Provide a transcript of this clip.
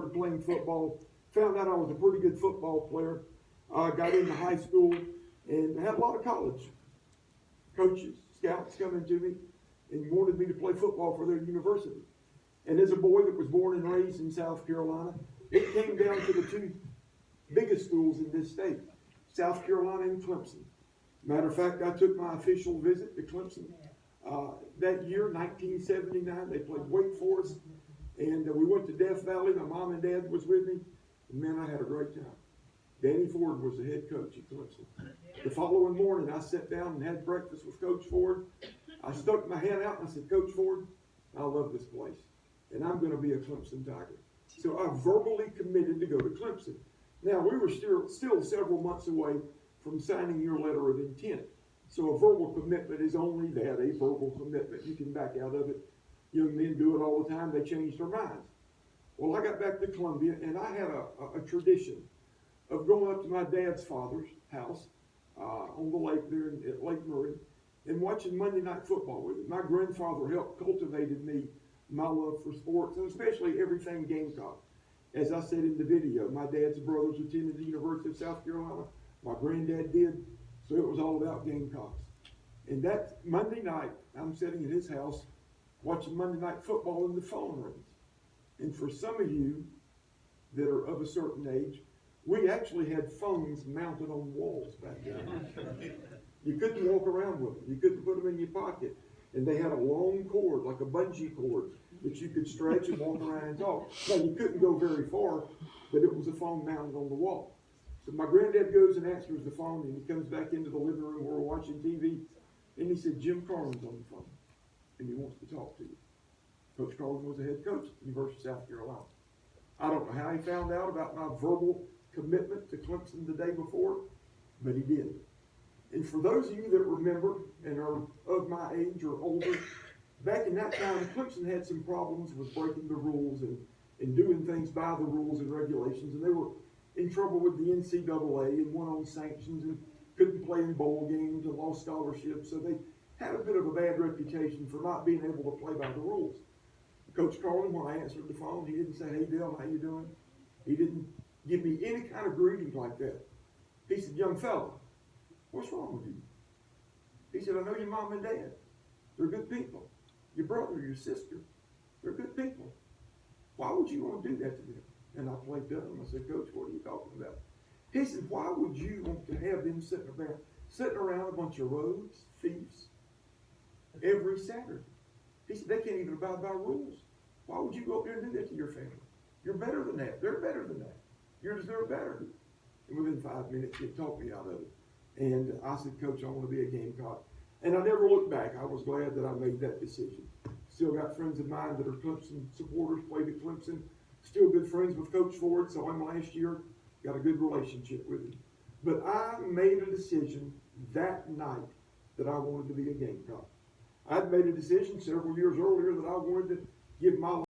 playing football, found out I was a pretty good football player, got into high school, and had a lot of college coaches, scouts coming to me and wanted me to play football for their university. And as a boy that was born and raised in South Carolina, it came down to the two biggest schools in this state, South Carolina and Clemson. Matter of fact, I took my official visit to Clemson that year, 1979. They played Wake Forest, and we went to Death Valley. My mom and dad was with me, and man, I had a great time. Danny Ford was the head coach at Clemson. The following morning, I sat down and had breakfast with Coach Ford. I stuck my hand out and I said, Coach Ford, I love this place, and I'm going to be a Clemson Tiger. So I verbally committed to go to Clemson. Now, we were still several months away from signing your letter of intent. So a verbal commitment is only that, a verbal commitment. You can back out of it. Young men do it all the time. They change their minds. Well, I got back to Columbia, and I had a tradition of going up to my dad's father's house on the lake there at Lake Murray and watching Monday Night Football with him. My grandfather helped cultivated me my love for sports, and especially everything Gamecock. As I said in the video, my dad's brothers attended the University of South Carolina. My granddad did, so it was all about Gamecocks. And that Monday night, I'm sitting at his house watching Monday Night Football, and the phone rings. And for some of you that are of a certain age, we actually had phones mounted on walls back then. You couldn't walk around with them. You couldn't put them in your pocket. And they had a long cord, like a bungee cord, that you could stretch and walk around and talk. Now, you couldn't go very far, but it was a phone mounted on the wall. So my granddad goes and answers the phone, and he comes back into the living room where we're watching TV, and he said, Jim Carlin's on the phone, and he wants to talk to you. Coach Carlin was the head coach at the University of South Carolina. I don't know how he found out about my verbal commitment to Clemson the day before, but he did. And for those of you that remember and are of my age or older, back in that time, Clemson had some problems with breaking the rules and doing things by the rules and regulations, and they were in trouble with the NCAA and went on sanctions and couldn't play in bowl games and lost scholarships, so they had a bit of a bad reputation for not being able to play by the rules. Coach Carlin, when I answered the phone, he didn't say, hey, Bill, how you doing? He didn't give me any kind of greeting like that. He said, young fella, what's wrong with you? He said, I know your mom and dad. They're good people. Your brother, your sister, they're good people. Why would you want to do that to them? And I played dumb. I said, Coach, what are you talking about? He said, why would you want to have them sitting around a bunch of rogues, thieves, every Saturday? He said, they can't even abide by rules. Why would you go up there and do that to your family? You're better than that. They're better than that. You deserve better. And within 5 minutes, he talked me out of it. And I said, Coach, I want to be a Gamecock. And I never looked back. I was glad that I made that decision. Still got friends of mine that are Clemson supporters, played at Clemson. Still good friends with Coach Ford, saw him last year. Got a good relationship with him. But I made a decision that night that I wanted to be a Gamecock. I'd made a decision several years earlier that I wanted to give my